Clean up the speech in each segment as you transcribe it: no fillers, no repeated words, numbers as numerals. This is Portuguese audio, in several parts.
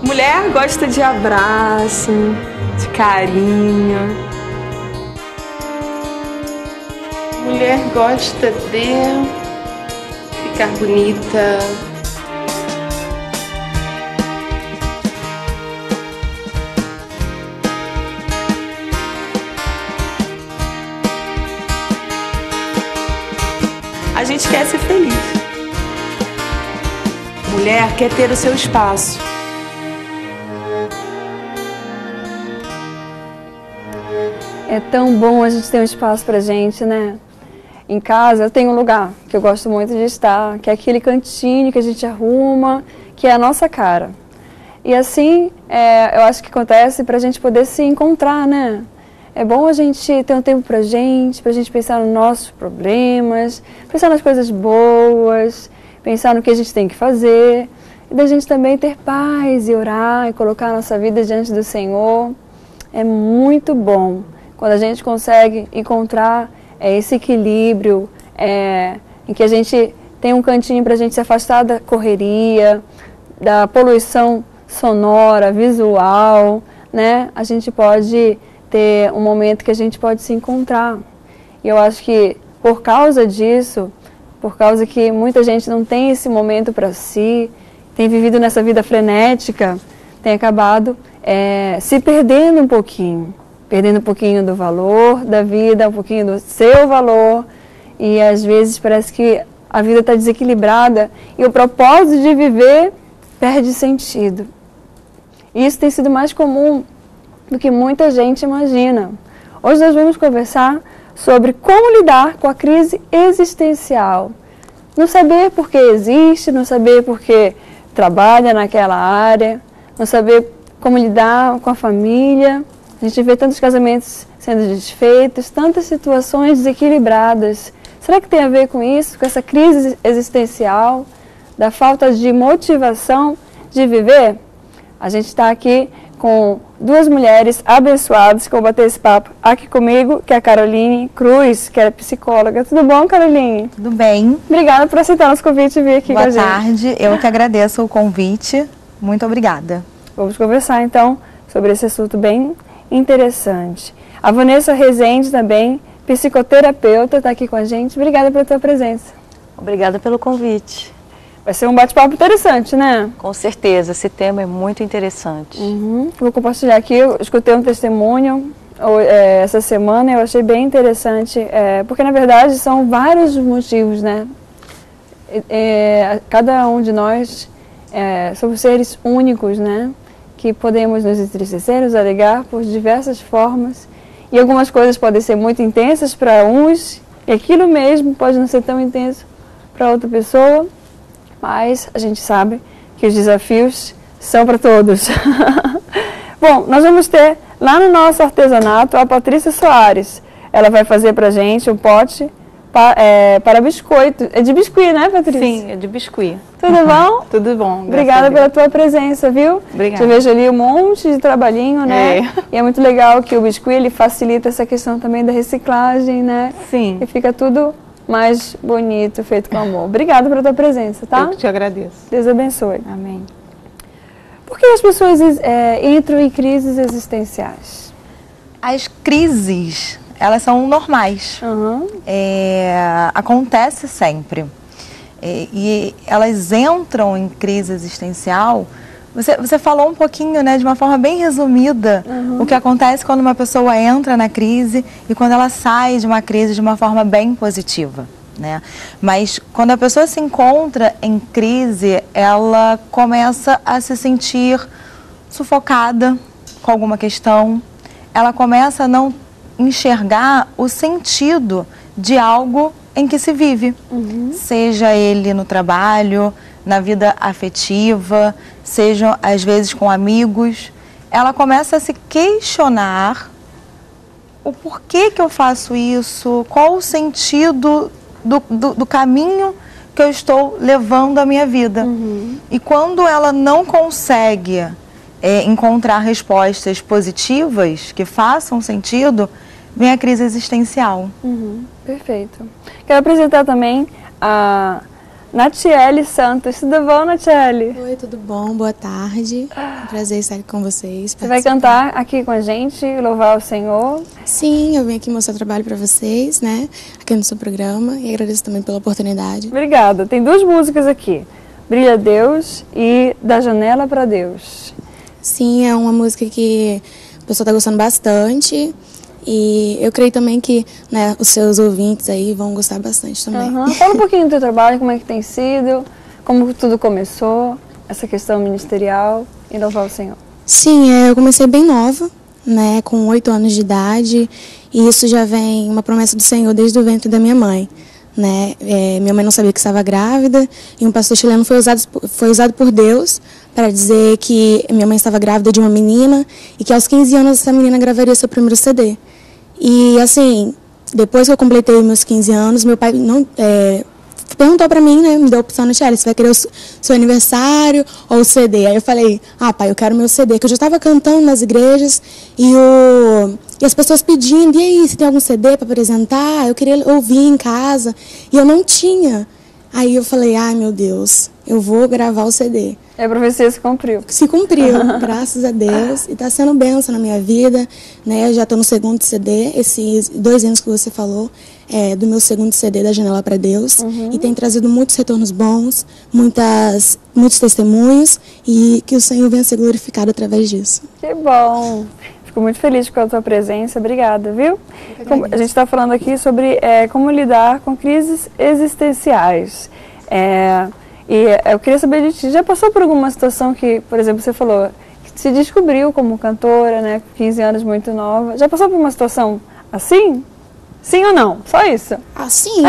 Mulher gosta de abraço, de carinho. Mulher gosta de ficar bonita. A gente quer ser feliz. Mulher quer ter o seu espaço. É tão bom a gente ter um espaço pra gente, né? Em casa eu tenho um lugar que eu gosto muito de estar, que é aquele cantinho que a gente arruma, que é a nossa cara. E assim, eu acho que acontece pra gente poder se encontrar, né? É bom a gente ter um tempo pra gente pensar nos nossos problemas, pensar nas coisas boas, pensar no que a gente tem que fazer, e da gente também ter paz e orar e colocar a nossa vida diante do Senhor. É muito bom quando a gente consegue encontrar esse equilíbrio em que a gente tem um cantinho para a gente se afastar da correria, da poluição sonora, visual, né? A gente pode ter um momento que a gente pode se encontrar. E eu acho que por causa disso, por causa que muita gente não tem esse momento para si, tem vivido nessa vida frenética, tem acabado se perdendo um pouquinho do valor da vida, um pouquinho do seu valor, e às vezes parece que a vida está desequilibrada e o propósito de viver perde sentido. E isso tem sido mais comum do que muita gente imagina. Hoje nós vamos conversar sobre como lidar com a crise existencial. Não saber por que existe, não saber por que trabalha naquela área, não saber como lidar com a família. A gente vê tantos casamentos sendo desfeitos, tantas situações desequilibradas. Será que tem a ver com isso, com essa crise existencial, da falta de motivação de viver? A gente está aqui com duas mulheres abençoadas que vão bater esse papo aqui comigo, que é a Caroline Cruz, que é psicóloga. Tudo bom, Caroline? Tudo bem. Obrigada por aceitar nosso convite e vir aqui com a gente. Boa tarde, eu que agradeço o convite. Muito obrigada. Vamos conversar então sobre esse assunto bem interessante. A Vanessa Rezende também, psicoterapeuta, está aqui com a gente. Obrigada pela tua presença. Obrigada pelo convite. Vai ser um bate-papo interessante, né? Com certeza, esse tema é muito interessante. Vou compartilhar aqui, eu escutei um testemunho essa semana, eu achei bem interessante, porque na verdade são vários motivos, né? Cada um de nós somos seres únicos, né? Que podemos nos entristecer, nos alegar por diversas formas. E algumas coisas podem ser muito intensas para uns, e aquilo mesmo pode não ser tão intenso para outra pessoa, mas a gente sabe que os desafios são para todos. Bom, nós vamos ter lá no nosso artesanato a Patrícia Soares. Ela vai fazer para a gente um pote para biscoito. É de biscuit, né, Patrícia? Sim, é de biscuit. Tudo bom? Tudo bom. Obrigada pela tua presença, viu? Obrigada. Eu vejo ali um monte de trabalhinho, né? E é muito legal que o biscuit ele facilita essa questão também da reciclagem, né? Sim. E fica tudo mais bonito, feito com amor. Obrigada pela tua presença, tá? Eu que te agradeço. Deus abençoe. Amém. Por que as pessoas entram em crises existenciais? As crises, elas são normais. Acontece sempre. E elas entram em crise existencial. Você falou um pouquinho, né, de uma forma bem resumida, o que acontece quando uma pessoa entra na crise e quando ela sai de uma crise de uma forma bem positiva, né? Mas quando a pessoa se encontra em crise, ela começa a se sentir sufocada com alguma questão, ela começa a não enxergar o sentido de algo em que se vive, seja ele no trabalho, na vida afetiva, seja às vezes com amigos. Ela começa a se questionar o porquê que eu faço isso, qual o sentido do caminho que eu estou levando a minha vida. E quando ela não consegue encontrar respostas positivas que façam sentido, vem a crise existencial. Perfeito. Quero apresentar também a Natiele Santos. Tudo bom, Natiele? Oi, tudo bom? Boa tarde. É um prazer estar aqui com vocês. Você vai cantar aqui com a gente, louvar o Senhor? Sim, eu vim aqui mostrar trabalho para vocês, né? Aqui no seu programa, e agradeço também pela oportunidade. Obrigada. Tem 2 músicas aqui. Brilha Deus e Da Janela para Deus. Sim, é uma música que o pessoal está gostando bastante. E eu creio também que, né, os seus ouvintes aí vão gostar bastante também. Fala um pouquinho do teu trabalho, como é que tem sido, como tudo começou, essa questão ministerial e louvar o Senhor. Sim, eu comecei bem nova, né, com 8 anos de idade, e isso já vem uma promessa do Senhor desde o ventre da minha mãe. Né? Minha mãe não sabia que estava grávida, e um pastor chileno foi usado por Deus para dizer que minha mãe estava grávida de uma menina e que aos 15 anos essa menina gravaria seu primeiro CD. E assim, depois que eu completei meus 15 anos, meu pai perguntou para mim, né, me deu a opção, Natiele, você vai querer o seu aniversário ou o CD? Aí eu falei, pai, eu quero meu CD, que eu já estava cantando nas igrejas e as pessoas pedindo, e aí, você tem algum CD para apresentar? Eu queria ouvir em casa e eu não tinha. Aí eu falei, ai meu Deus, eu vou gravar o CD. E a profecia se cumpriu. Se cumpriu, graças a Deus. E está sendo bênção na minha vida, né? Eu já estou no 2º CD, esses 2 anos que você falou, do meu 2º CD, Da Janela para Deus. E tem trazido muitos retornos bons, muitos testemunhos, e que o Senhor venha ser glorificado através disso. Que bom! Fico muito feliz com a tua presença, obrigada, viu? A gente está falando aqui sobre como lidar com crises existenciais. E eu queria saber de ti, já passou por alguma situação que, por exemplo, você falou, que se descobriu como cantora, né, com 15 anos, muito nova. Já passou por uma situação assim? Sim ou não? Só isso? Sim,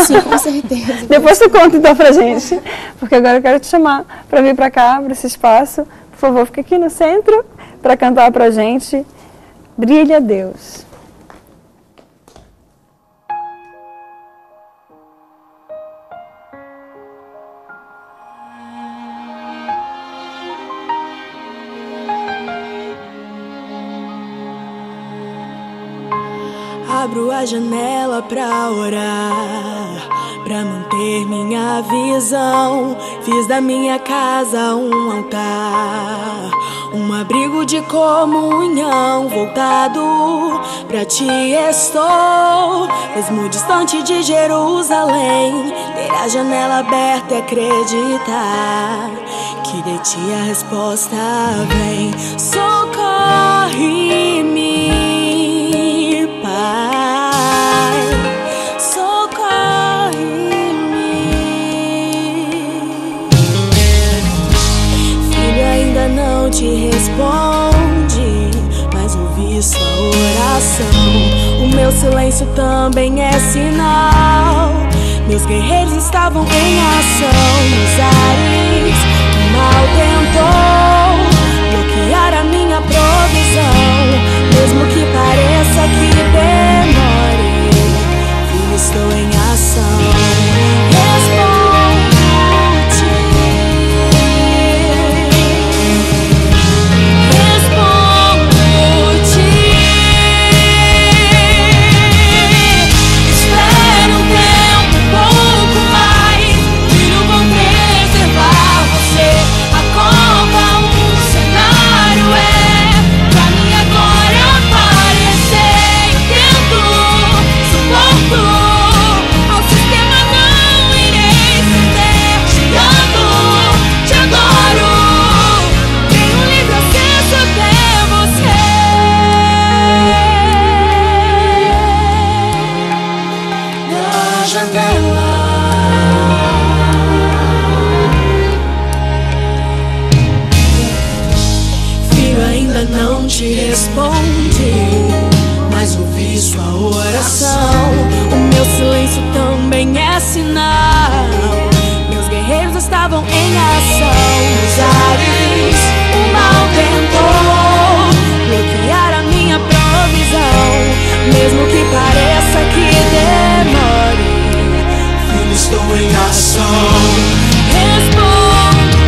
sim, com certeza. Depois você conta então pra gente, porque agora eu quero te chamar para vir para cá, para esse espaço. Por favor, fica aqui no centro para cantar pra gente Brilha Deus. Abro a janela pra orar, pra manter minha visão. Fiz da minha casa um altar, um abrigo de comunhão. Voltado pra ti estou, mesmo distante de Jerusalém. Ter a janela aberta e acreditar que de ti a resposta vem. Socorre-me, Pai, socorre-me. Filho, ainda não te responde, mas ouvi sua oração. O meu silêncio também é sinal. Meus guerreiros estavam em ação. Nos ares, o mal tentou bloquear a minha provisão. Mesmo que pareça que demore, filho, estou em ação. Respondo-te, respondo-te. Espera um tempo, um pouco mais, filho, vou preservar você. Acorda, um cenário pra minha glória aparecer. Tento, suporto, ao sistema não irei ceder. Te amo, te adoro, tenho livre acesso até você. Da janela, filho, ainda não te responde, mas ouvi sua oração. O meu silêncio também é sinal. Meus guerreiros estavam em ação. Nos ares, o mal tentou bloquear a minha provisão. Mesmo que pareça que demore, filho, estou em ação. Respondo-te,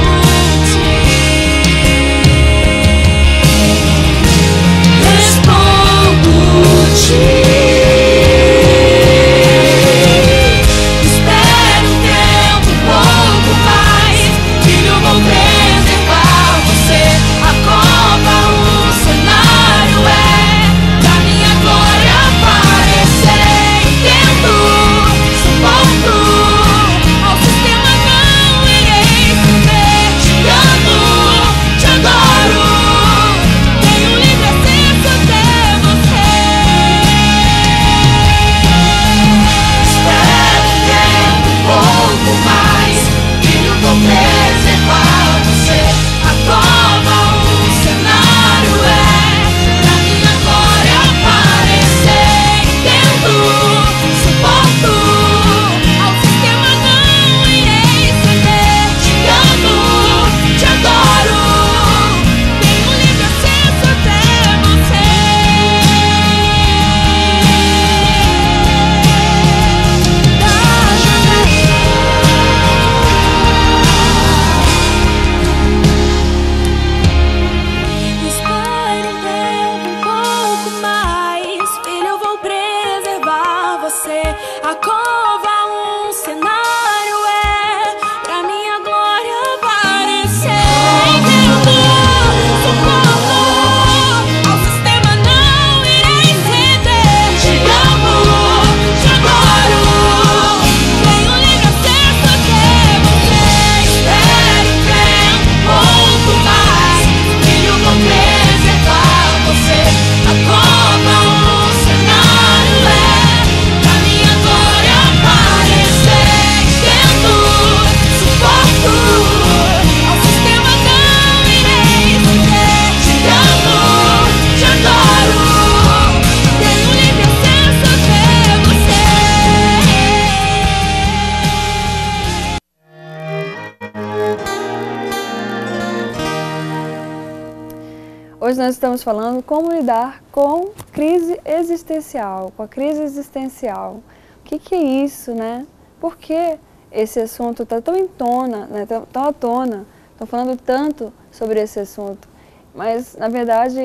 hoje nós estamos falando como lidar com crise existencial, com a crise existencial. O que é isso, né? Por que esse assunto está tão em tona, né? Tão à tona? Estão falando tanto sobre esse assunto. Mas, na verdade,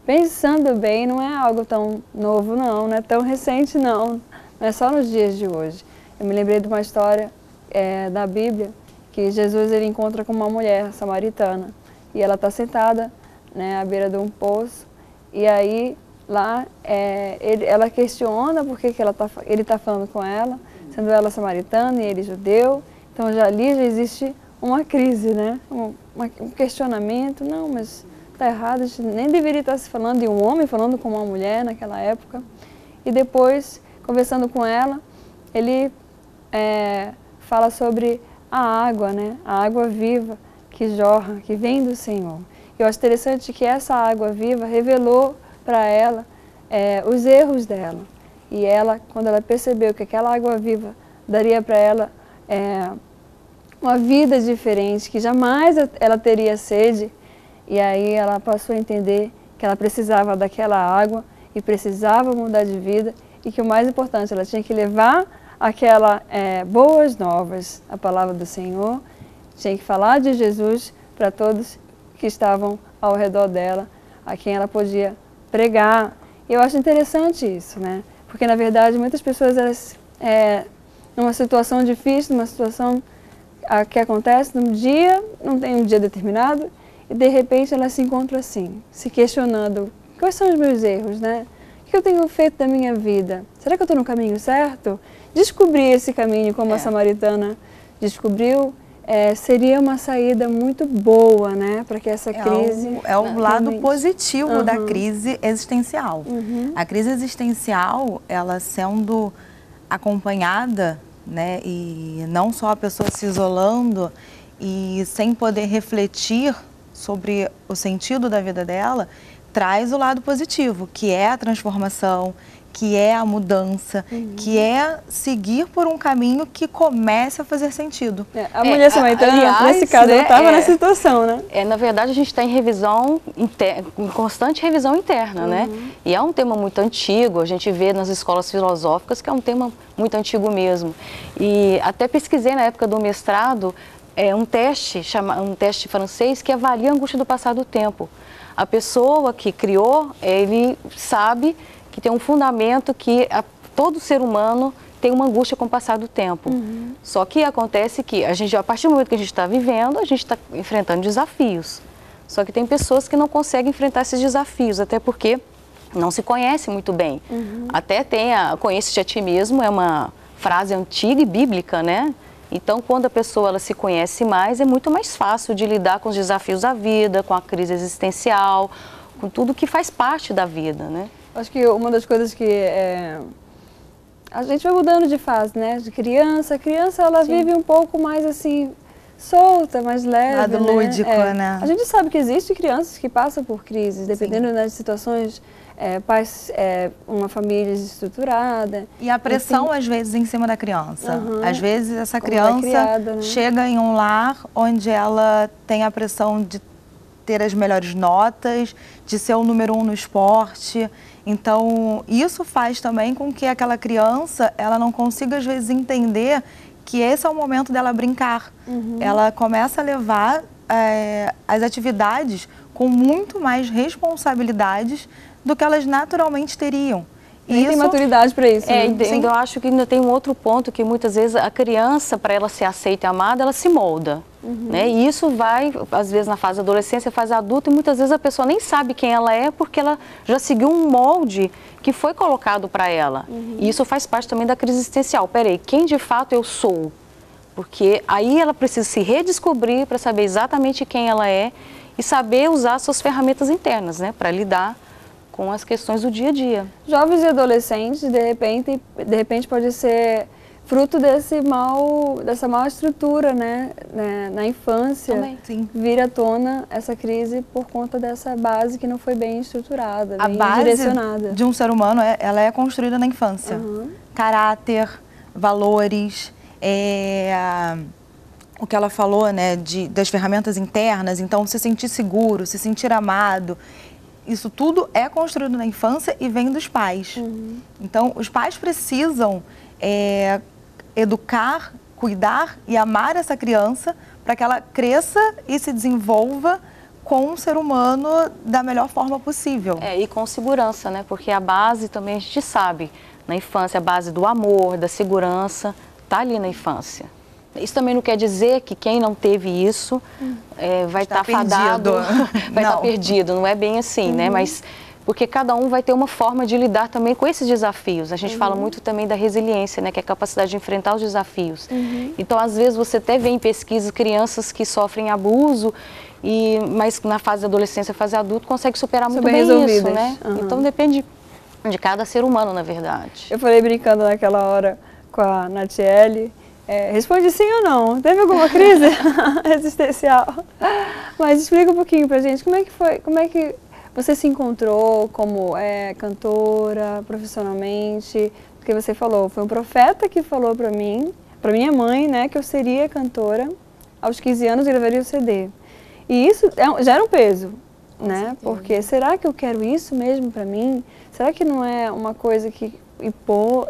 pensando bem, não é algo tão novo, não é tão recente, não é só nos dias de hoje. Eu me lembrei de uma história da Bíblia, que Jesus ele encontra com uma mulher samaritana, e ela está sentada, né, à beira de um poço, e aí lá ela questiona por que ele está falando com ela, sendo ela samaritana e ele judeu. Então ali já existe uma crise, né? Um questionamento. Não, mas está errado, a gente nem deveria estar se falando de um homem falando com uma mulher naquela época. E depois, conversando com ela, ele fala sobre a água, né? A água viva que jorra, que vem do Senhor. Eu acho interessante que essa água viva revelou para ela os erros dela. E ela, quando ela percebeu que aquela água viva daria para ela uma vida diferente, que jamais ela teria sede, e aí ela passou a entender que ela precisava daquela água e precisava mudar de vida, e que o mais importante, ela tinha que levar aquela boas novas, a palavra do Senhor, tinha que falar de Jesus para todos que estavam ao redor dela, a quem ela podia pregar. E eu acho interessante isso, né? Porque, na verdade, muitas pessoas, elas, numa situação difícil, numa situação que acontece num dia, não tem um dia determinado, e de repente elas se encontram assim, se questionando, quais são os meus erros, né? O que eu tenho feito da minha vida? Será que eu estou no caminho certo? Descobrir esse caminho, como a samaritana descobriu, seria uma saída muito boa, né, para que essa crise... É o lado positivo da crise existencial. A crise existencial, ela sendo acompanhada, né, e não só a pessoa se isolando e sem poder refletir sobre o sentido da vida dela, traz o lado positivo, que é a transformação, que é a mudança, que é seguir por um caminho que comece a fazer sentido. A mulher samaritana, nesse caso, ela estava nessa situação, né? Na verdade, a gente está em revisão, em constante revisão interna, né? E é um tema muito antigo, a gente vê nas escolas filosóficas que é um tema muito antigo mesmo. E até pesquisei na época do mestrado um teste francês que avalia a angústia do passar do tempo. A pessoa que criou, ele sabe que tem um fundamento que todo ser humano tem uma angústia com o passar do tempo. Só que acontece que a partir do momento que a gente está vivendo, a gente está enfrentando desafios. Só que tem pessoas que não conseguem enfrentar esses desafios, até porque não se conhece muito bem. Até tem conhece-te a ti mesmo, é uma frase antiga e bíblica, né? Então, quando a pessoa ela se conhece mais, é muito mais fácil de lidar com os desafios da vida, com a crise existencial, com tudo que faz parte da vida, né? Acho que uma das coisas que a gente vai mudando de fase, né? De criança, a criança ela vive um pouco mais assim, solta, mais leve, lado lúdico, né? A gente sabe que existem crianças que passam por crises, dependendo das situações, uma família desestruturada. E a pressão, às vezes, em cima da criança. Às vezes, essa criança chega em um lar onde ela tem a pressão de ter as melhores notas, de ser o número 1 no esporte. Então, isso faz também com que aquela criança, ela não consiga, às vezes, entender que esse é o momento dela brincar. Ela começa a levar as atividades com muito mais responsabilidades do que elas naturalmente teriam. E tem maturidade para isso. Eu acho que ainda tem um outro ponto que muitas vezes a criança, para ela ser aceita e amada, ela se molda. Né? E isso vai, às vezes, na fase da adolescência, fase adulta, e muitas vezes a pessoa nem sabe quem ela é porque ela já seguiu um molde que foi colocado para ela. E isso faz parte também da crise existencial. Peraí, quem de fato eu sou? Porque aí ela precisa se redescobrir para saber exatamente quem ela é e saber usar suas ferramentas internas, né, para lidar com as questões do dia a dia. Jovens e adolescentes, de repente pode ser fruto dessa mal estrutura, né, na infância. Também, sim. Vir à tona essa crise por conta dessa base que não foi bem estruturada, bem direcionada. A base de um ser humano, ela é construída na infância. Caráter, valores, o que ela falou, né, das ferramentas internas, então se sentir seguro, se sentir amado, isso tudo é construído na infância e vem dos pais. Então, os pais precisam educar, cuidar e amar essa criança para que ela cresça e se desenvolva com um ser humano da melhor forma possível. E com segurança, né? Porque a base também a gente sabe, na infância, a base do amor, da segurança, está ali na infância. Isso também não quer dizer que quem não teve isso vai estar fadado, vai estar perdido, não é bem assim, né? Mas porque cada um vai ter uma forma de lidar também com esses desafios. A gente fala muito também da resiliência, né? Que é a capacidade de enfrentar os desafios. Então, às vezes, você até vê em pesquisas crianças que sofrem abuso, mas na fase da adolescência, fase adulto, consegue superar muito bem isso, né? Então, depende de cada ser humano, na verdade. Eu falei brincando naquela hora com a Natiele, responde sim ou não, teve alguma crise existencial? Mas explica um pouquinho pra gente, como é que foi, como é que você se encontrou como cantora, profissionalmente? Porque você falou, foi um profeta que falou pra mim, pra minha mãe, né, que eu seria cantora, aos 15 anos eu gravaria o CD. E isso já era um peso, né? Porque será que eu quero isso mesmo pra mim? Será que não é uma coisa que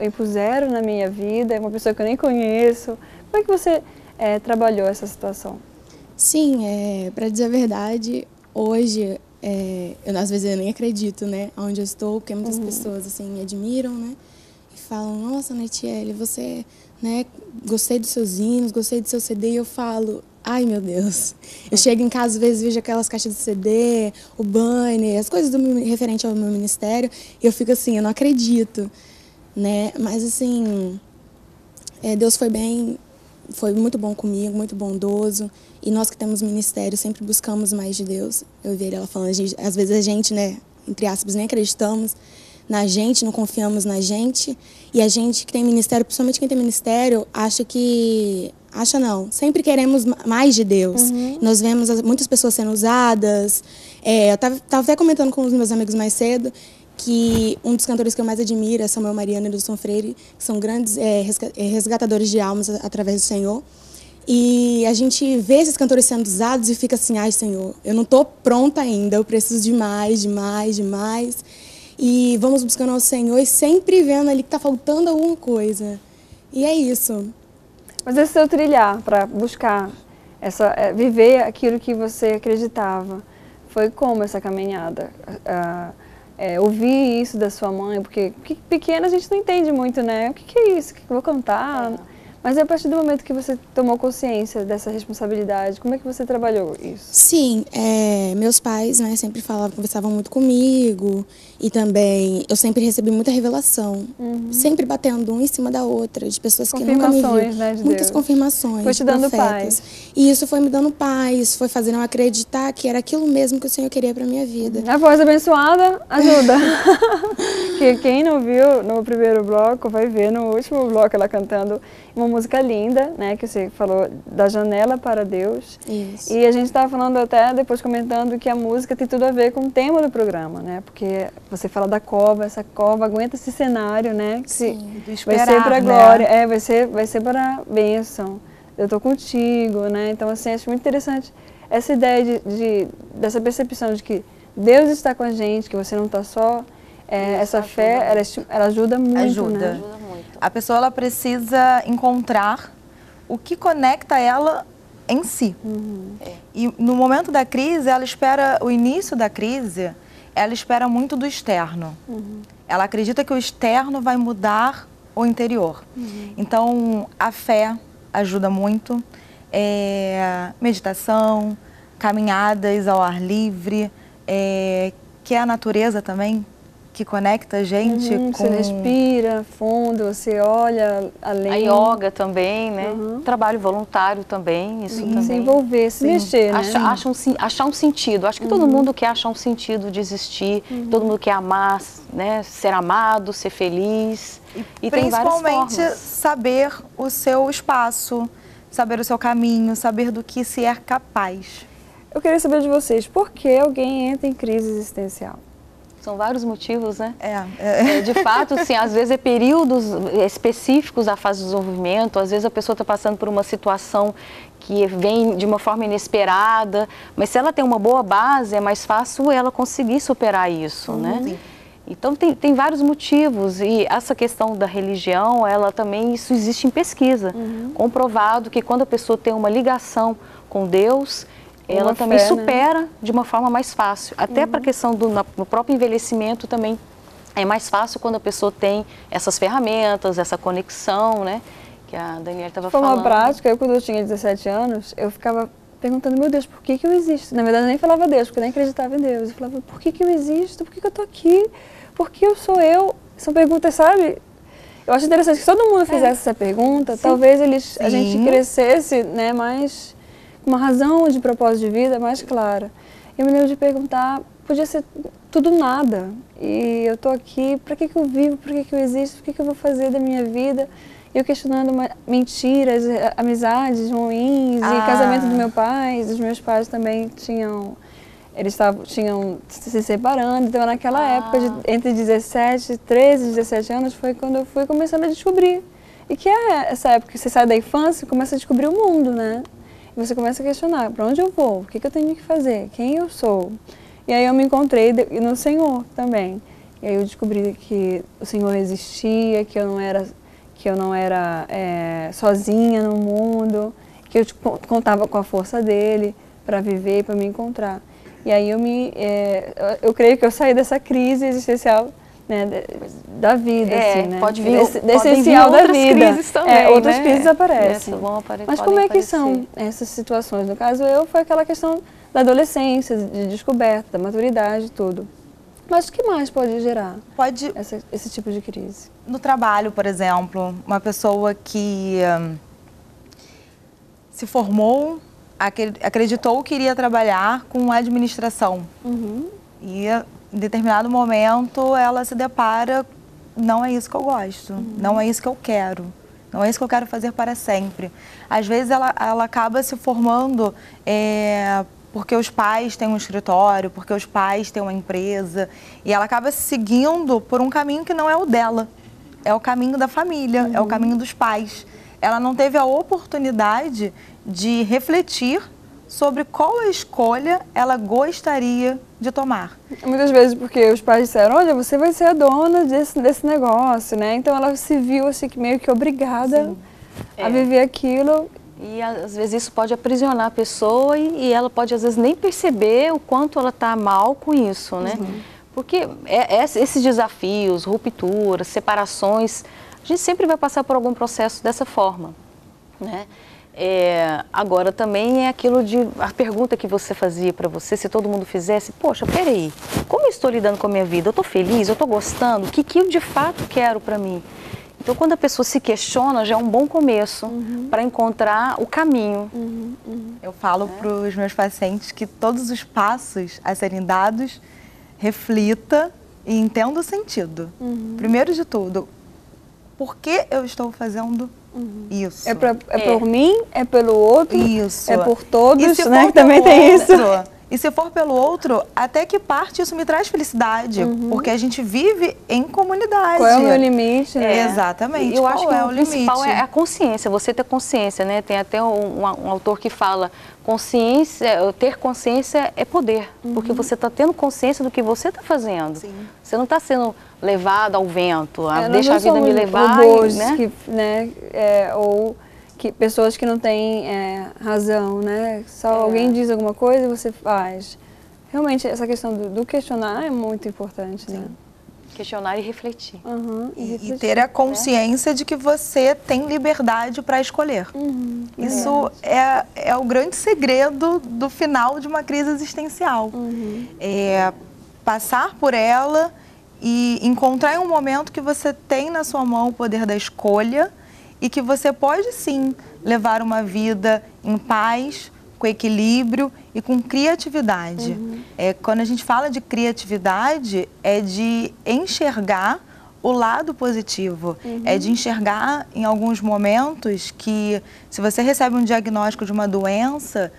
impuseram na minha vida, é uma pessoa que eu nem conheço? Como é que você trabalhou essa situação? Sim, para dizer a verdade, hoje, às vezes eu nem acredito, né, onde eu estou, porque muitas pessoas, assim, me admiram, né, e falam, nossa, Natiele, você, né, gostei dos seus hinos, gostei do seu CD, e eu falo, ai, meu Deus. Eu chego em casa, às vezes, vejo aquelas caixas de CD, o banner, as coisas referente ao meu ministério, e eu fico assim, eu não acredito, né? Mas, assim, Deus foi muito bom comigo, muito bondoso, e nós que temos ministério sempre buscamos mais de Deus. Eu vi ela falando, às vezes a gente, né, entre aspas, nem acreditamos na gente, não confiamos na gente, e a gente que tem ministério, principalmente quem tem ministério, sempre queremos mais de Deus. Nós vemos muitas pessoas sendo usadas. Eu estava até comentando com os meus amigos mais cedo que um dos cantores que eu mais admiro é Samuel Mariano e Edilson Freire, que são grandes resgatadores de almas através do Senhor. E a gente vê esses cantores sendo usados e fica assim, ai, Senhor, eu não estou pronta ainda, eu preciso de mais, de mais, de mais. E vamos buscando ao Senhor e sempre vendo ali que está faltando alguma coisa. E é isso. Mas esse seu trilhar para buscar, viver aquilo que você acreditava, foi como essa caminhada? Ouvir isso da sua mãe, porque pequena a gente não entende muito, né? O que é isso? O que eu vou cantar? Mas a partir do momento que você tomou consciência dessa responsabilidade, como é que você trabalhou isso? Sim, meus pais, né, sempre conversavam muito comigo, e também eu sempre recebi muita revelação, sempre batendo uma em cima da outra, de pessoas que nunca me viram. Né, de muitas Deus. Confirmações, foi te dando profetas. paz. E isso foi me dando paz, foi fazendo eu acreditar que era aquilo mesmo que o Senhor queria para minha vida. A voz abençoada ajuda. Que quem não viu no primeiro bloco vai ver no último bloco ela cantando uma música linda, né, que você falou da janela para Deus. Isso. E a gente estava falando até depois comentando que a música tem tudo a ver com o tema do programa, né? Porque você fala da cova, essa cova aguenta esse cenário, né? Que Sim, do esperar, vai ser para a glória, né? Vai ser para a bênção. Eu tô contigo, né? Então assim, acho muito interessante essa ideia dessa percepção de que Deus está com a gente, que você não está só. Essa fé, ela ajuda muito, né? Ajuda muito. A pessoa ela precisa encontrar o que conecta ela em si. E no momento da crise, ela espera, o início da crise, ela espera muito do externo. Ela acredita que o externo vai mudar o interior. Então, a fé ajuda muito. Meditação, caminhadas ao ar livre, que é a natureza também, que conecta a gente com... Você respira fundo, você olha além. A yoga também, né? Trabalho voluntário também, isso também. Se envolver, se mexer, né? Achar um sentido. Acho que todo mundo quer achar um sentido de existir, todo mundo quer amar, né? Ser amado, ser feliz. E tem várias formas. Principalmente saber o seu espaço, saber o seu caminho, saber do que se é capaz. Eu queria saber de vocês, por que alguém entra em crise existencial? São vários motivos, né? De fato, assim, às vezes é períodos específicos da fase do desenvolvimento, às vezes a pessoa está passando por uma situação que vem de uma forma inesperada, mas se ela tem uma boa base, é mais fácil ela conseguir superar isso, né? Então tem vários motivos, e essa questão da religião, ela também, isso existe em pesquisa, comprovado que quando a pessoa tem uma ligação com Deus, ela também supera, né, de uma forma mais fácil. Até para a questão do próprio envelhecimento também é mais fácil quando a pessoa tem essas ferramentas, essa conexão, né? Que a Daniela estava falando. Foi uma prática, quando eu tinha 17 anos, eu ficava perguntando, meu Deus, por que eu existo? Na verdade, eu nem falava Deus, porque eu nem acreditava em Deus. Eu falava, por que eu existo? Por que eu estou aqui? Por que eu sou eu? São perguntas, sabe? Eu acho interessante que se todo mundo fizesse essa pergunta, talvez a gente crescesse, né, mais... uma razão de propósito de vida mais clara. Eu me lembro de perguntar, podia ser tudo nada, e eu estou aqui, para que eu vivo, para que eu existo, o que eu vou fazer da minha vida? Eu questionando mentiras, amizades ruins, e casamento do meu pai, os meus pais também tinham se separando, então naquela época, entre 13 e 17 anos, foi quando eu fui começando a descobrir. E que é essa época que você sai da infância e começa a descobrir o mundo, né? E você começa a questionar, para onde eu vou? O que eu tenho que fazer? Quem eu sou? E aí eu me encontrei no Senhor também. E aí eu descobri que o Senhor existia, que eu não era sozinha no mundo, que eu contava com a força dele para viver, para me encontrar. E aí eu creio que eu saí dessa crise existencial, né, da vida, assim, né? Pode vir, essencial da vida. Crises também, outras crises aparecem. Mas como é que aparecer. são essas situações? No caso, foi aquela questão da adolescência, de descoberta, da maturidade, tudo. Mas o que mais pode gerar esse tipo de crise? No trabalho, por exemplo, uma pessoa que se formou, acreditou que iria trabalhar com administração. E em determinado momento ela se depara, não é isso que eu gosto, não é isso que eu quero, não é isso que eu quero fazer para sempre. Às vezes ela acaba se formando porque os pais têm um escritório, porque os pais têm uma empresa, e ela acaba seguindo por um caminho que não é o dela, é o caminho da família, é o caminho dos pais. Ela não teve a oportunidade de refletir sobre qual a escolha ela gostaria de tomar. Muitas vezes porque os pais disseram, olha, você vai ser a dona desse negócio, né? Então ela se viu assim, meio que obrigada a viver aquilo. E às vezes isso pode aprisionar a pessoa e ela pode às vezes nem perceber o quanto ela está mal com isso, né? Porque esses desafios, rupturas, separações, a gente sempre vai passar por algum processo dessa forma, né? Agora também é aquilo a pergunta que você fazia para você, se todo mundo fizesse, poxa, peraí, como eu estou lidando com a minha vida? Eu estou feliz? Eu estou gostando? O que eu de fato quero para mim? Então quando a pessoa se questiona, já é um bom começo para encontrar o caminho. Eu falo para os meus pacientes que todos os passos a serem dados, reflita e entenda o sentido. Primeiro de tudo, por que eu estou fazendo isso? É por mim, é pelo outro, isso. É por todos, né? Que também tem isso. E se for pelo outro, até que parte isso me traz felicidade, porque a gente vive em comunidade. Qual é o meu limite, né? Exatamente. Eu acho que o principal limite? É a consciência, você ter consciência, né? Tem até um autor que fala, ter consciência é poder, porque você está tendo consciência do que você está fazendo. Sim. Você não está sendo levado ao vento, deixa a vida me levar. Robôs, né? Ou pessoas que não têm razão, né? Só alguém diz alguma coisa e você faz. Realmente, essa questão do questionar é muito importante, né? Questionar e refletir. E ter a consciência de que você tem liberdade para escolher. Isso é o grande segredo do final de uma crise existencial. Passar por ela e encontrar em um momento que você tem na sua mão o poder da escolha e que você pode sim levar uma vida em paz, com equilíbrio e com criatividade. Quando a gente fala de criatividade, é de enxergar o lado positivo, é de enxergar em alguns momentos que se você recebe um diagnóstico de uma doença,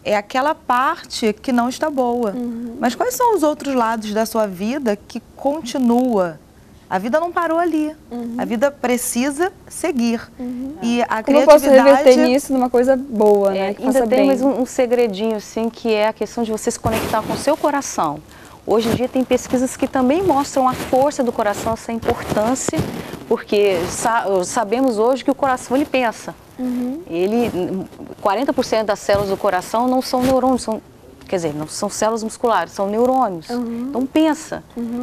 é aquela parte que não está boa. Mas quais são os outros lados da sua vida que continua? A vida não parou ali. A vida precisa seguir. E a Como criatividade... eu posso reverter nisso numa coisa boa, né? Que Ainda tem bem. mais um segredinho, assim, que é a questão de você se conectar com o seu coração. Hoje em dia tem pesquisas que também mostram a força do coração, essa importância, porque sabemos hoje que o coração, ele pensa. 40% das células do coração não são neurônios, quer dizer, não são células musculares, são neurônios. Então pensa.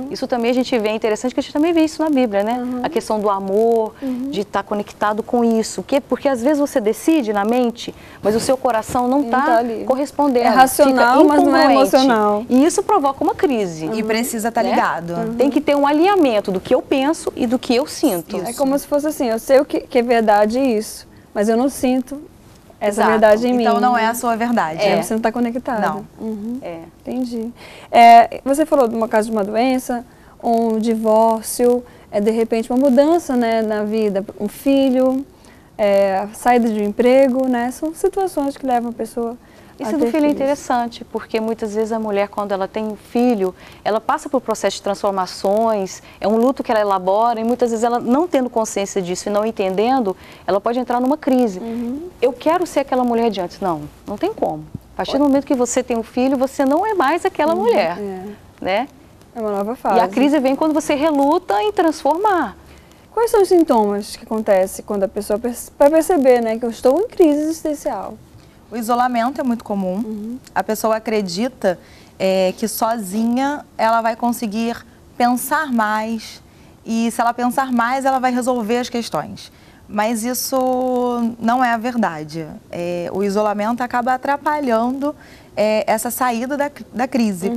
Isso também a gente vê, é interessante que a gente também vê isso na Bíblia, né? A questão do amor, de estar conectado com isso. Porque às vezes você decide na mente, mas o seu coração não está correspondendo. É racional, mas não é emocional. E isso provoca uma crise. E precisa estar ligado. Tem que ter um alinhamento do que eu penso e do que eu sinto. É como se fosse assim, eu sei o que é verdade isso, mas eu não sinto essa verdade em mim. Então não é a sua verdade. Você não está conectado. Não. Entendi. Você falou de uma caso de uma doença, um divórcio, de repente uma mudança, né, na vida, um filho, a saída de um emprego, né? São situações que levam a pessoa Isso do filho é interessante, porque muitas vezes a mulher, quando ela tem um filho, ela passa por processo de transformações, é um luto que ela elabora, e muitas vezes ela não tendo consciência disso e não entendendo, ela pode entrar numa crise. Eu quero ser aquela mulher de antes. Não, não tem como. A partir do momento que você tem um filho, você não é mais aquela mulher, né? É uma nova fase. E a crise vem quando você reluta em transformar. Quais são os sintomas que acontecem quando a pessoa vai perceber, né, que eu estou em crise existencial? O isolamento é muito comum. A pessoa acredita que sozinha ela vai conseguir pensar mais e se ela pensar mais ela vai resolver as questões. Mas isso não é a verdade. O isolamento acaba atrapalhando essa saída da crise,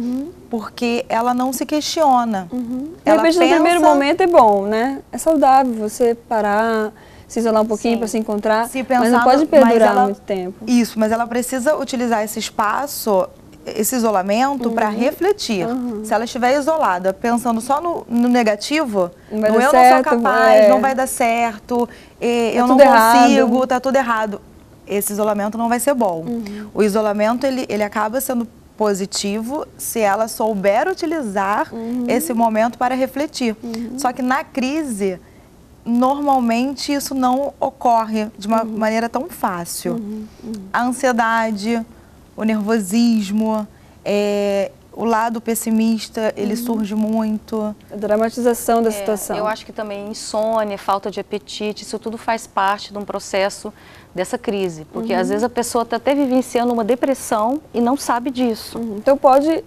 porque ela não se questiona. De repente, no primeiro momento é bom, né? É saudável você parar, se isolar um pouquinho para se encontrar, mas não pode perdurar muito tempo. Isso, mas ela precisa utilizar esse espaço, esse isolamento para refletir. Se ela estiver isolada, pensando só no negativo, no eu não sou capaz, não vai dar certo, eu não consigo, tá tudo errado. Esse isolamento não vai ser bom. O isolamento, ele acaba sendo positivo se ela souber utilizar esse momento para refletir. Só que na crise, normalmente isso não ocorre de uma maneira tão fácil. A ansiedade, o nervosismo, o lado pessimista, ele surge muito. A dramatização da situação. Eu acho que também insônia, falta de apetite, isso tudo faz parte de um processo dessa crise. Porque às vezes a pessoa está até vivenciando uma depressão e não sabe disso. Então pode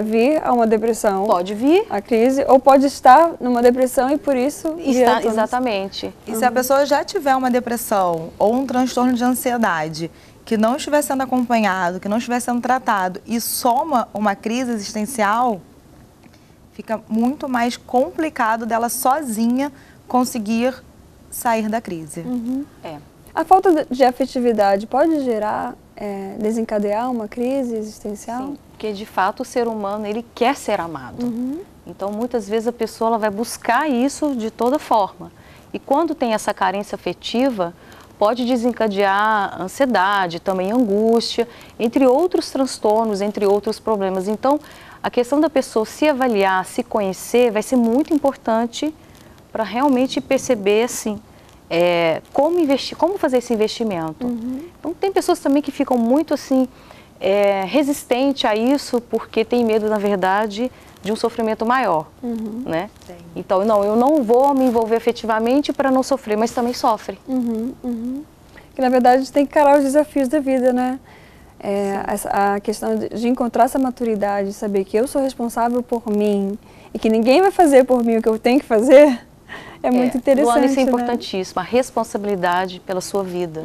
vir a uma depressão. Pode vir. A crise, ou pode estar numa depressão e por isso... Exatamente. E se a pessoa já tiver uma depressão ou um transtorno de ansiedade que não estiver sendo acompanhado, que não estiver sendo tratado e soma uma crise existencial, fica muito mais complicado dela sozinha conseguir sair da crise. A falta de afetividade pode gerar, desencadear uma crise existencial? Sim, porque de fato o ser humano, ele quer ser amado. Então muitas vezes a pessoa ela vai buscar isso de toda forma. E quando tem essa carência afetiva, pode desencadear ansiedade, também angústia, entre outros transtornos, entre outros problemas. Então, a questão da pessoa se avaliar, se conhecer, vai ser muito importante para realmente perceber, assim, como investir, como fazer esse investimento. Então, tem pessoas também que ficam muito, assim, resistentes a isso, porque tem medo, na verdade, de um sofrimento maior, né? Então, não, eu não vou me envolver afetivamente para não sofrer, mas também sofre. Que, na verdade, a gente tem que encarar os desafios da vida, né? A questão de encontrar essa maturidade, saber que eu sou responsável por mim e que ninguém vai fazer por mim o que eu tenho que fazer, é muito interessante, Luana, isso é né? importantíssimo, a responsabilidade pela sua vida.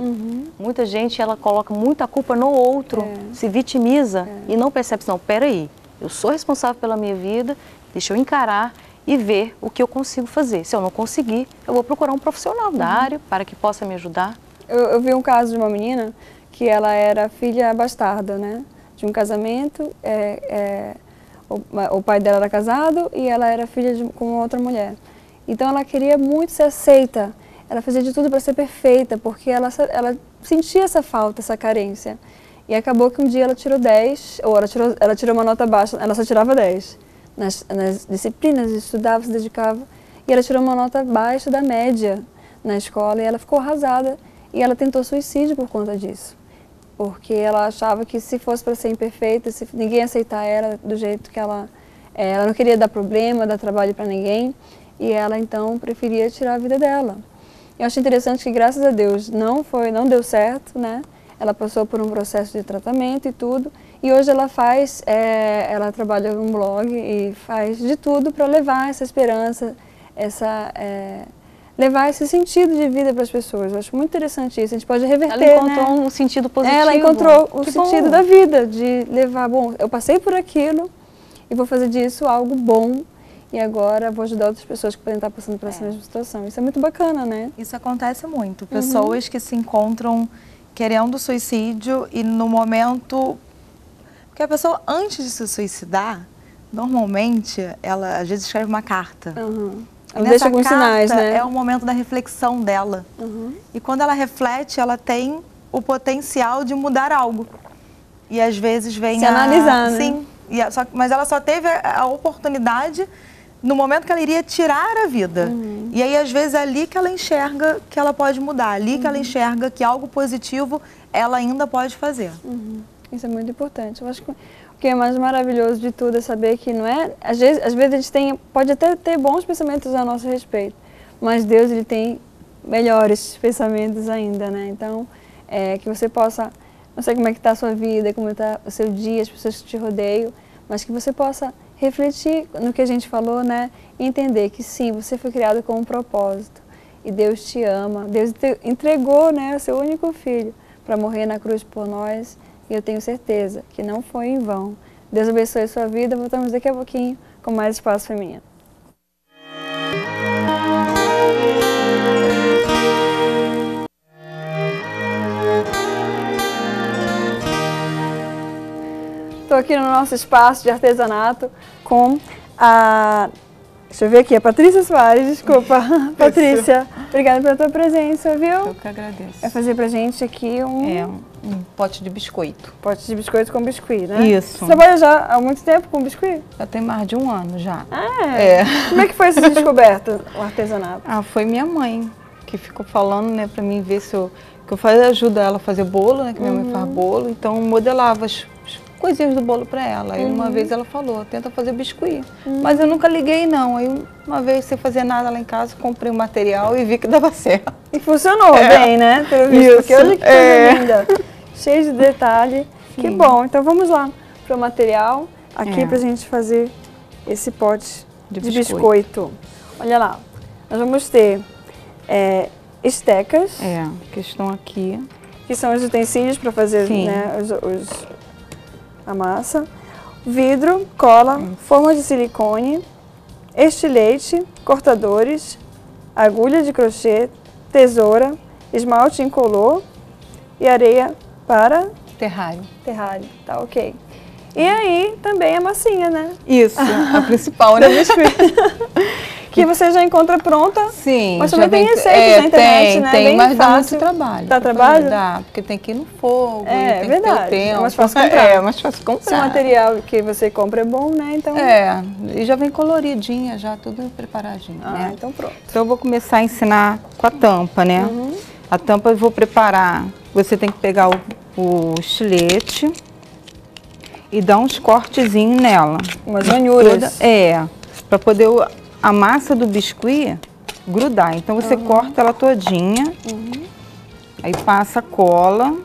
Muita gente, ela coloca muita culpa no outro, se vitimiza e não percebe, não, peraí, eu sou responsável pela minha vida, deixa eu encarar e ver o que eu consigo fazer. Se eu não conseguir, eu vou procurar um profissional da área para que possa me ajudar. Eu vi um caso de uma menina que ela era filha bastarda, né? De um casamento, o pai dela era casado e ela era filha com outra mulher. Então ela queria muito ser aceita, ela fazia de tudo para ser perfeita, porque ela sentia essa falta, essa carência. E acabou que um dia ela tirou 10, ou ela tirou uma nota baixa, ela só tirava 10. Nas disciplinas, estudava, se dedicava, e ela tirou uma nota baixa da média na escola, e ela ficou arrasada, e ela tentou suicídio por conta disso. Porque ela achava que se fosse para ser imperfeita, se ninguém ia aceitar ela do jeito que ela não queria dar problema, dar trabalho para ninguém, e ela então preferia tirar a vida dela. Eu achei interessante que, graças a Deus, não deu certo, né? Ela passou por um processo de tratamento e tudo, e hoje ela ela trabalha num blog e faz de tudo para levar essa esperança, levar esse sentido de vida para as pessoas. Eu acho muito interessante isso, a gente pode reverter, Ela encontrou, né? um sentido positivo. Ela encontrou o sentido da vida, de levar, bom, eu passei por aquilo e vou fazer disso algo bom, e agora vou ajudar outras pessoas que podem estar passando por essa mesma situação. Isso é muito bacana, né? Isso acontece muito. Pessoas que se encontram querendo suicídio e no momento... Porque a pessoa, antes de se suicidar, normalmente, ela às vezes escreve uma carta. Ela deixa alguns sinais, né? É o momento da reflexão dela. E quando ela reflete, ela tem o potencial de mudar algo. E às vezes vem se analisar, né? Sim, mas ela só teve a oportunidade no momento que ela iria tirar a vida. E aí, às vezes, é ali que ela enxerga que ela pode mudar, ali que ela enxerga que algo positivo ela ainda pode fazer. Isso é muito importante. Eu acho que o que é mais maravilhoso de tudo é saber que não é... Às vezes a gente pode até ter bons pensamentos a nosso respeito, mas Deus, Ele tem melhores pensamentos ainda, né? Então, que você possa... Não sei como é que está a sua vida, como está o seu dia, as pessoas que te rodeiam, mas que você possa refletir no que a gente falou, né? E entender que sim, você foi criado com um propósito. E Deus te ama. Deus entregou, né, o seu único filho para morrer na cruz por nós. E eu tenho certeza que não foi em vão. Deus abençoe a sua vida. Voltamos daqui a pouquinho com mais Espaço Feminino. Estou aqui no nosso espaço de artesanato com a... Deixa eu ver aqui, a Patrícia Soares, desculpa. Patrícia, obrigada pela tua presença, viu? Eu que agradeço. Vai fazer pra gente aqui um pote de biscoito. Pote de biscoito com biscuit, né? Isso. Você trabalha já há muito tempo com biscuit? Já tem mais de 1 ano já. Como é que foi essa descoberta, o artesanato? Foi minha mãe que ficou falando, né, pra mim ver se que eu ajudo ela a fazer bolo, né, que minha mãe faz bolo, então modelava as coisinhas do bolo para ela. Aí uma vez ela falou, tenta fazer biscuit. Mas eu nunca liguei não. Aí uma vez, sem fazer nada lá em casa, comprei o material e vi que dava certo. E funcionou bem, né? Pelo visto, isso. Porque olha que coisa linda. Cheio de detalhe. Sim. Que bom. Então vamos lá para o material aqui pra gente fazer esse pote de biscoito. Olha lá. Nós vamos ter estecas. Que estão aqui. Que são os utensílios para fazer, né, a massa, vidro, cola, forma de silicone, estilete, cortadores, agulha de crochê, tesoura, esmalte incolor e areia para terrário. Tá ok. E aí também a massinha, né? Isso, a principal, né? Que você já encontra pronta. Sim. Mas também tem receitas na internet, né? Tem, bem mas fácil. dá muito trabalho. Dá trabalho? Dá, porque tem que ir no fogo, tem verdade. que ter o tempo. É mais fácil comprar. É mais fácil comprar. Se o material que você compra é bom, né? Então... e já vem coloridinha, já tudo preparadinho, né? Então pronto. Então eu vou começar a ensinar com a tampa, né? A tampa eu vou preparar, você tem que pegar o estilete e dar uns cortezinhos nela. Umas ranhuras. Para poder a massa do biscuit grudar. Então você corta ela todinha, aí passa cola,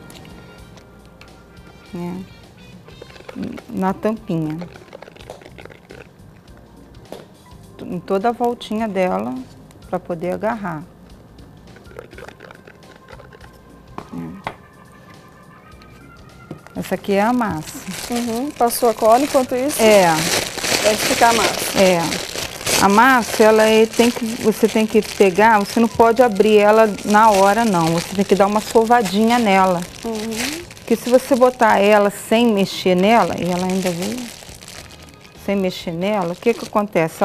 né, na tampinha. Em toda a voltinha dela, para poder agarrar. Essa aqui é a massa. Passou a cola, enquanto isso vai esticar a massa. A massa, você tem que pegar, você não pode abrir ela na hora não, você tem que dar uma sovadinha nela. Porque se você botar ela sem mexer nela, e ela ainda veio sem mexer nela, o que que acontece?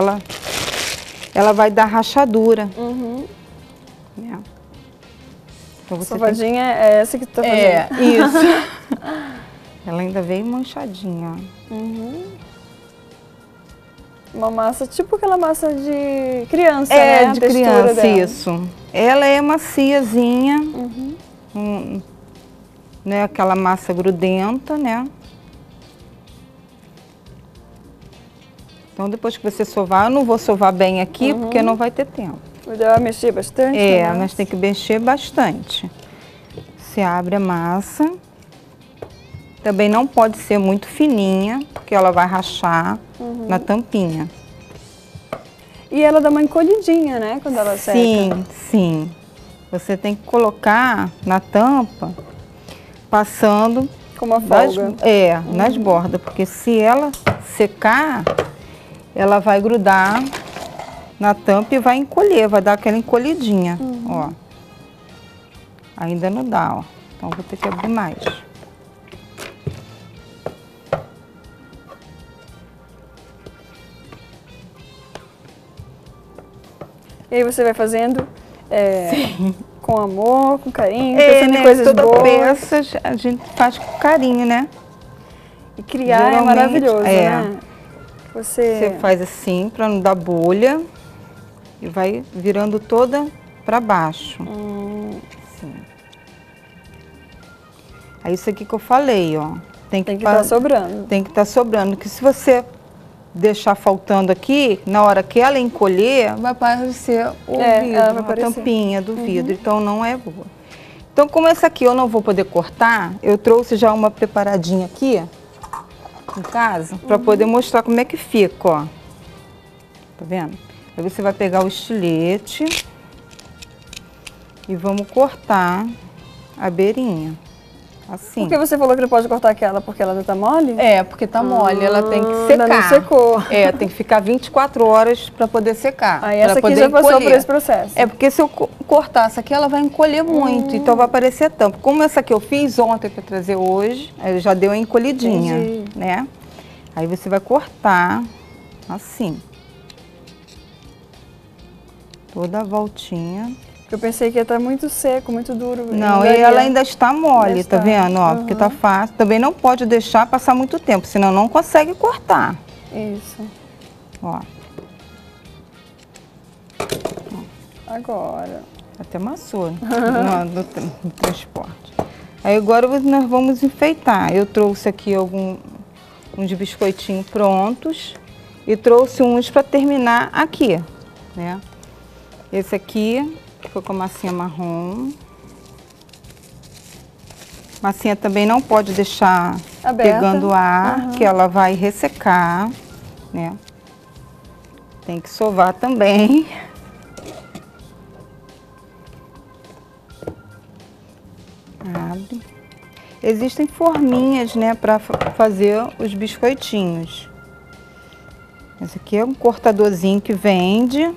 Ela vai dar rachadura. Então você sovadinha é essa que tu tá fazendo. Isso. Ela ainda veio manchadinha, ó. Uma massa, tipo aquela massa de criança, É, né? de A textura criança, dela. isso. Ela é maciazinha, né? Aquela massa grudenta, né? Então, depois que você sovar, eu não vou sovar bem aqui, porque não vai ter tempo. O ideal é mexer bastante? É, mas tem que mexer bastante. Você abre a massa. Também não pode ser muito fininha, porque ela vai rachar na tampinha. E ela dá uma encolhidinha, né, quando ela seca? Sim, sim. Você tem que colocar na tampa, passando Com uma folga. nas bordas, porque se ela secar, ela vai grudar na tampa e vai encolher, vai dar aquela encolhidinha, ó. Ainda não dá, ó. Então vou ter que abrir mais. E aí você vai fazendo com amor, com carinho, pensando em né, coisas toda boas. peça a gente faz com carinho, né? E criar Geralmente, é maravilhoso, né? Você faz assim para não dar bolha e vai virando toda para baixo. Assim. É isso aqui que eu falei, ó. Tem que estar sobrando. Tem que estar sobrando, que se você deixar faltando aqui, na hora que ela encolher, vai aparecer o vidro, a tampinha do vidro, então não é boa. Então, como essa aqui eu não vou poder cortar, eu trouxe já uma preparadinha aqui, em casa, para poder mostrar como é que fica, ó. Tá vendo? Aí você vai pegar o estilete e vamos cortar a beirinha. Assim. Por que você falou que não pode cortar aquela? Porque ela tá mole? É, porque tá mole, ela tem que secar. Ainda não secou. É, tem que ficar 24 horas para poder secar. Aí essa aqui já passou por esse processo. É, porque se eu cortar essa aqui, ela vai encolher muito, então vai aparecer tampa. Como essa aqui eu fiz ontem para trazer hoje, aí já deu a encolhidinha, né? Aí você vai cortar assim. Toda a voltinha. Eu pensei que ia estar muito seco, muito duro. Não, e ela ainda está mole, tá vendo? Ó, porque tá fácil. Também não pode deixar passar muito tempo, senão não consegue cortar. Isso. Ó. Agora. Até amassou, né? no transporte. Aí agora nós vamos enfeitar. Eu trouxe aqui uns biscoitinhos prontos e trouxe uns para terminar aqui, né? Esse aqui ficou com a massinha marrom. Massinha também não pode deixar aberta, pegando ar, que ela vai ressecar, né? Tem que sovar também. Abre. Existem forminhas, né, para fazer os biscoitinhos. Esse aqui é um cortadorzinho que vende.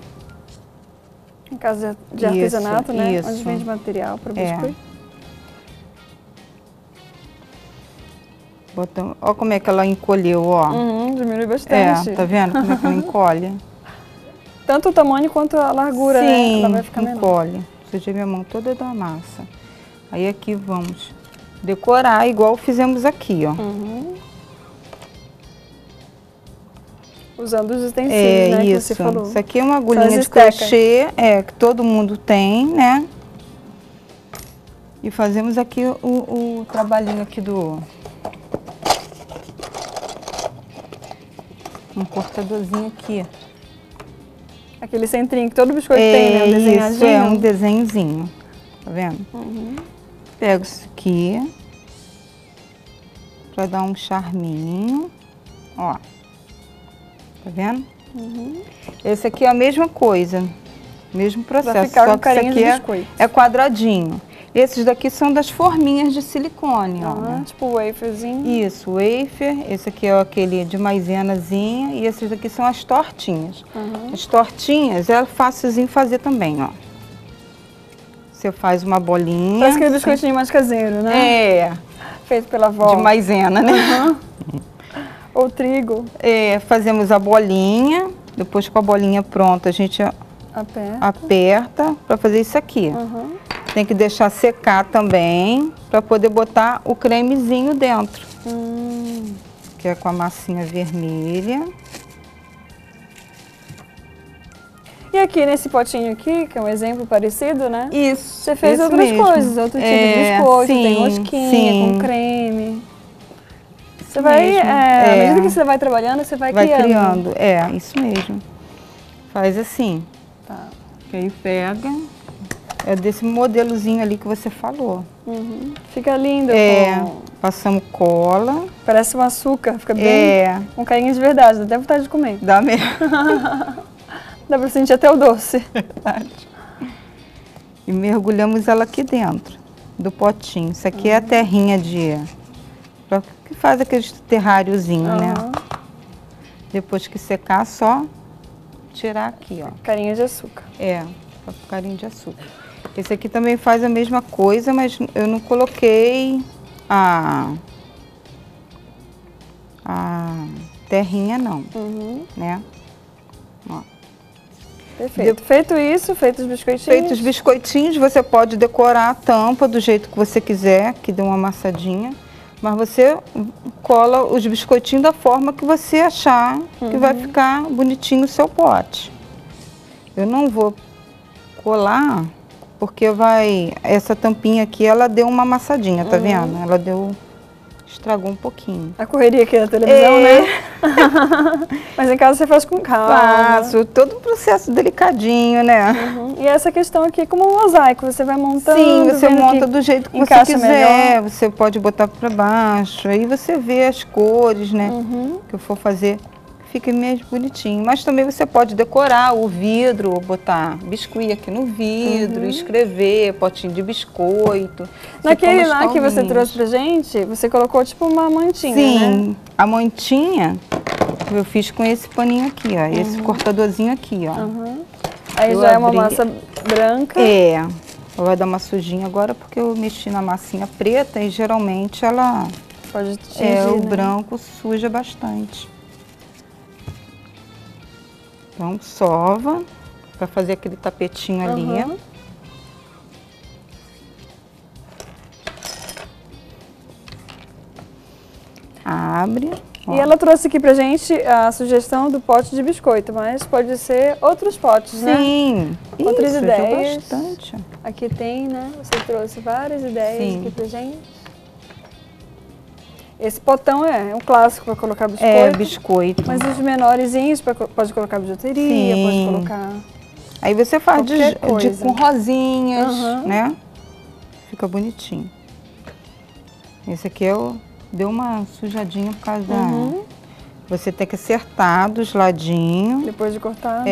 Em casa de artesanato, né? Isso. Onde vende material para biscoito. Olha como é que ela encolheu, ó. Diminui bastante. Tá vendo como é que ela encolhe? Tanto o tamanho quanto a largura, né? Ela vai ficar menor. Encolhe. Sujei minha mão toda da massa. Aí aqui vamos decorar igual fizemos aqui, ó. Usando os utensílios, né, que você falou. Isso aqui é uma agulhinha de crochê, que todo mundo tem, né? E fazemos aqui o trabalhinho aqui um cortadorzinho aqui. Aquele centrinho que todo biscoito tem, né? Um desenhadinho. Isso, um desenhozinho. Tá vendo? Pego isso aqui pra dar um charminho, ó. Tá vendo? Esse aqui é a mesma coisa, mesmo processo, vai ficar só com que esse carinho aqui é quadradinho. Esses daqui são das forminhas de silicone, ó. Tipo waferzinho. Isso, wafer. Esse aqui é aquele de maizenazinha e esses daqui são as tortinhas. As tortinhas é facilzinho fazer também, ó. Você faz uma bolinha. Parece aquele biscoitinho mais caseiro, né? Feito pela avó. De maisena, né? Ou trigo. Fazemos a bolinha, depois com a bolinha pronta a gente aperta para fazer isso aqui. Tem que deixar secar também, para poder botar o cremezinho dentro. Que é com a massinha vermelha. E aqui nesse potinho aqui, que é um exemplo parecido, né? Isso. Você fez outras mesmo. coisas, outro tipo de biscoito, sim, tem mosquinha sim. com creme. Você vai, à medida que você vai trabalhando, você vai criando. É, isso mesmo. Faz assim. Tá. Que aí pega, é desse modelozinho ali que você falou. Fica lindo. Passamos cola. Parece um açúcar, fica bem com carinha de verdade, dá até vontade de comer. Dá mesmo. Dá pra sentir até o doce. Verdade. E mergulhamos ela aqui dentro do potinho. Isso aqui é a terrinha que faz aquele terráriozinho, né? Depois que secar, só tirar aqui, ó. Carinha de açúcar. Carinho de açúcar. Esse aqui também faz a mesma coisa, mas eu não coloquei a terrinha não, né? Ó. Perfeito. Feito isso, feitos os biscoitinhos. Feitos os biscoitinhos, você pode decorar a tampa do jeito que você quiser, que dê uma amassadinha. Mas você cola os biscoitinhos da forma que você achar que vai ficar bonitinho o seu pote. Eu não vou colar, porque essa tampinha aqui, ela deu uma amassadinha, tá vendo? Ela estragou um pouquinho. A correria aqui da televisão, né? Mas em casa você faz com calma. Faço, todo um processo delicadinho, né? E essa questão aqui é como um mosaico, você vai montando. Sim, você monta do jeito que você quiser, melhor. Você pode botar para baixo, aí você vê as cores, né? Que eu for fazer, fica mesmo bonitinho. Mas também você pode decorar o vidro, botar biscuit aqui no vidro, escrever, potinho de biscoito. Naquele lá que você trouxe pra gente, você colocou tipo uma mantinha, né? Sim, a mantinha eu fiz com esse paninho aqui, ó, esse cortadorzinho aqui, ó. Aí já é uma massa branca. Vai dar uma sujinha agora porque eu mexi na massinha preta e geralmente ela pode tingir, o branco suja bastante. Então, sova para fazer aquele tapetinho ali. Abre. E ela trouxe aqui pra gente a sugestão do pote de biscoito, mas pode ser outros potes, né? Sim. Outras ideias. Bastante. Aqui tem, né? Você trouxe várias ideias aqui pra gente. Esse potão é um clássico para colocar biscoito. Biscoito. Mas os menorzinhos pode colocar bijuteria, pode colocar. Aí você faz com rosinhas, né? Fica bonitinho. Esse aqui deu uma sujadinha por causa da... Você tem que acertar dos ladinhos. Depois de cortar.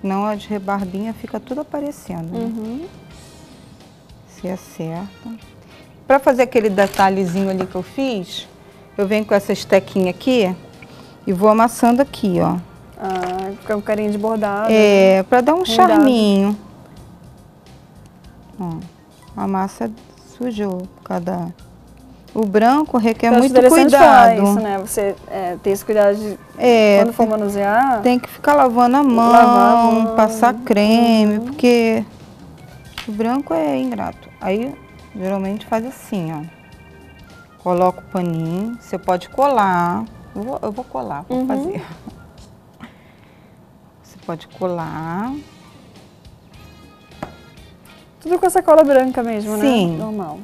Senão as rebarbinhas fica tudo aparecendo. Né? Se acerta. Para fazer aquele detalhezinho ali que eu fiz, eu venho com essa estequinha aqui e vou amassando aqui, ó. Fica um carinho de bordado. Para dar um charminho. Ó, a massa sujou O branco requer muito cuidado. Isso, né? Você ter esse cuidado de quando for manusear. Tem que ficar lavando a mão, passar creme, porque o branco é ingrato. Aí geralmente faz assim, ó. Coloca o paninho, você pode colar. Eu vou colar, vou fazer. Você pode colar. Tudo com essa cola branca mesmo, né? Sim. Normal.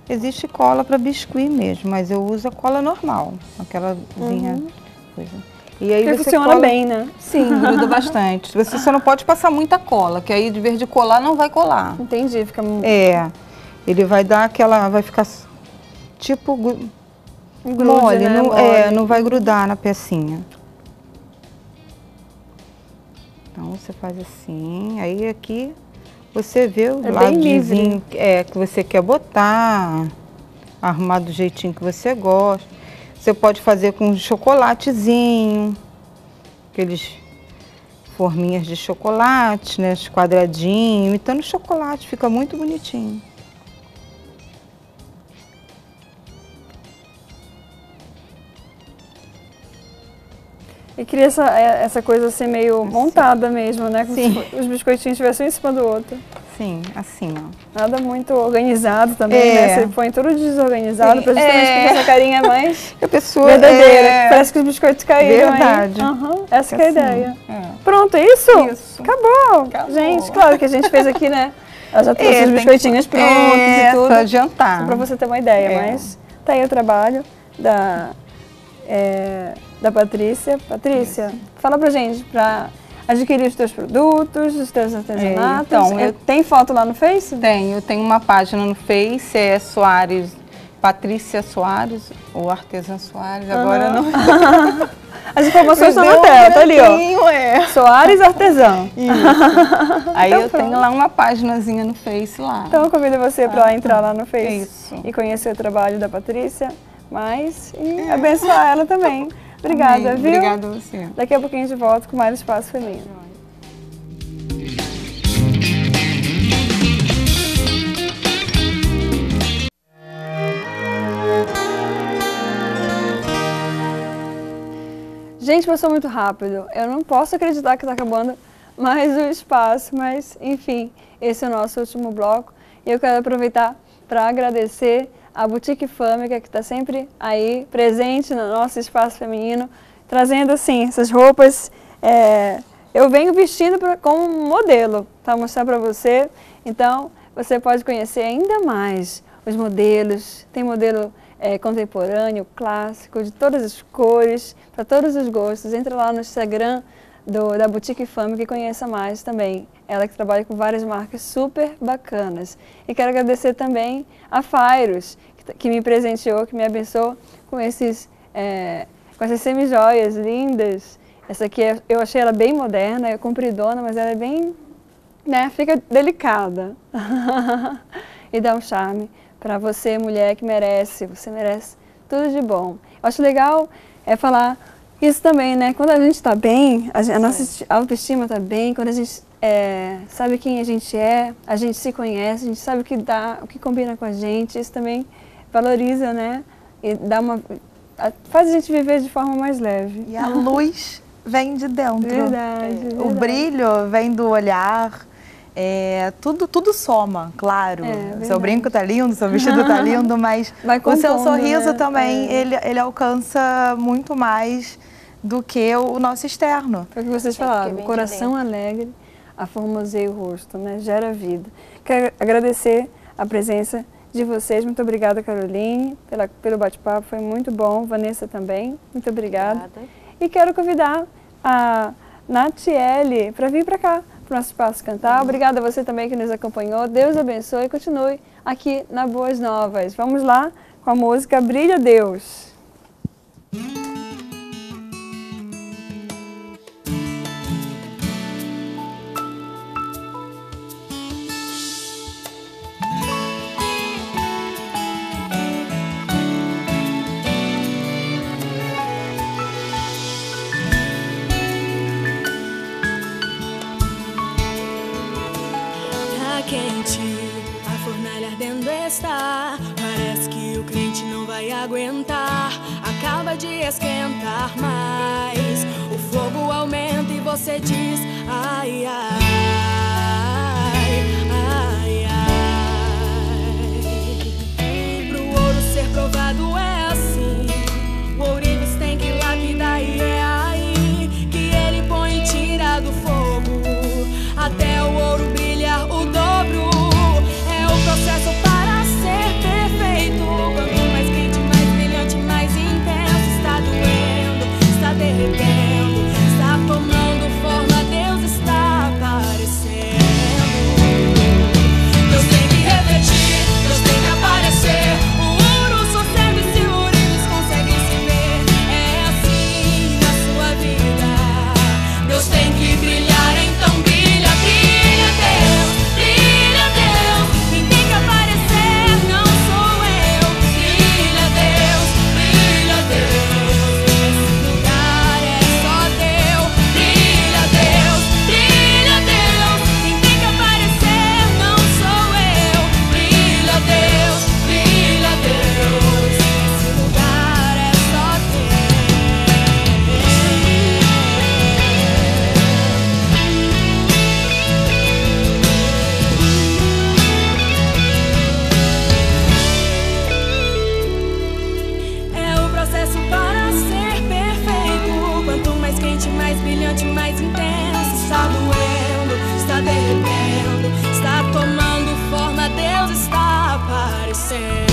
Existe cola para biscuit mesmo, mas eu uso a cola normal, aquelazinha coisa. E aí você funciona bem, né? Sim, gruda bastante. Você só não pode passar muita cola, que aí de vez de colar não vai colar. Entendi, fica muito... ele vai dar vai ficar tipo mole, né? não vai grudar na pecinha. Então você faz assim, aí aqui você vê o ladozinho que você quer botar, arrumar do jeitinho que você gosta. Você pode fazer com chocolatezinho, aqueles forminhas de chocolate, né, os quadradinhos, imitando chocolate, fica muito bonitinho. E queria essa coisa ser meio montada mesmo, né? Como se os biscoitinhos estivessem um em cima do outro. Sim, assim, ó. Nada muito organizado também, né? Você põe tudo desorganizado pra justamente porque essa carinha é mais a pessoa verdadeira. Parece que os biscoitos caíram. Verdade. Aí. Essa que é a ideia. É. Pronto, é isso? Acabou. Gente, claro que a gente fez aqui, né? Ela já trouxe os biscoitinhos prontos e tudo. Pra adiantar. Só pra você ter uma ideia, mas tá aí o trabalho da Patrícia. Patrícia, fala pra gente, pra adquirir os teus produtos, os teus artesanatos. Então, tem foto lá no Face? Eu tenho uma página no Face, é Soares, Patrícia Soares, ou Artesã Soares, agora não. As informações estão na tela, tá ali, ó. Soares Artesã. Isso. Aí então, eu tenho lá uma paginazinha no Face lá. Então eu convido você para entrar lá no Face e conhecer o trabalho da Patrícia, e abençoar ela também. Obrigada, Amém. viu? Obrigada a você. Daqui a pouquinho a gente volta com mais Espaço Feminino. Gente, passou muito rápido. Eu não posso acreditar que está acabando mais o espaço, mas enfim, esse é o nosso último bloco. E eu quero aproveitar para agradecer a Boutique Fâmica, que está sempre aí presente no nosso espaço feminino, trazendo assim essas roupas. Eu venho vestindo como modelo para mostrar para você. Então, você pode conhecer ainda mais os modelos. Tem modelo contemporâneo, clássico, de todas as cores, para todos os gostos. Entra lá no Instagram da Boutique Fâmica e conheça mais também. Ela que trabalha com várias marcas super bacanas. E quero agradecer também a Fairos, que me presenteou, que me abençoou com essas semi-joias lindas. Essa aqui eu achei ela bem moderna, é compridona, mas ela é bem, fica delicada. E dá um charme para você, mulher, que você merece tudo de bom. Eu acho legal falar isso também, né? Quando a gente está bem, a nossa autoestima está bem, quando a gente sabe quem a gente é, a gente se conhece, a gente sabe o que combina com a gente, isso também valoriza, né? E faz a gente viver de forma mais leve. E a luz vem de dentro. Verdade. O brilho vem do olhar. Tudo soma, claro. Seu brinco tá lindo, seu vestido tá lindo, mas o seu sorriso também, ele alcança muito mais do que o nosso externo. Foi o que vocês falaram, o coração alegre, aformoseia o rosto, né? Gera vida. Quero agradecer a presença de vocês. Muito obrigada, Caroline, pelo bate-papo, foi muito bom. Vanessa também, muito obrigada. E quero convidar a Natiele para vir para cá, para o nosso Espaço Cantar. Obrigada a você também que nos acompanhou. Deus abençoe e continue aqui na Boas Novas. Vamos lá com a música Brilha Deus. Parece que o crente não vai aguentar. Acaba de esquentar mais. O fogo aumenta e você diz: ai, ai, ai, ai. Pro ouro ser provado é assim. O ourives tem que lapidar e é aí que ele põe e tira do fogo até o ouro brilhar o dobro. É o processo para ser perfeito. Quanto mais quente, mais brilhante, mais intenso. Está doendo, está derretendo, está tomando forma. Deus está brilhante, mais intensa. Está doendo, está derretendo, está tomando forma, Deus está aparecendo.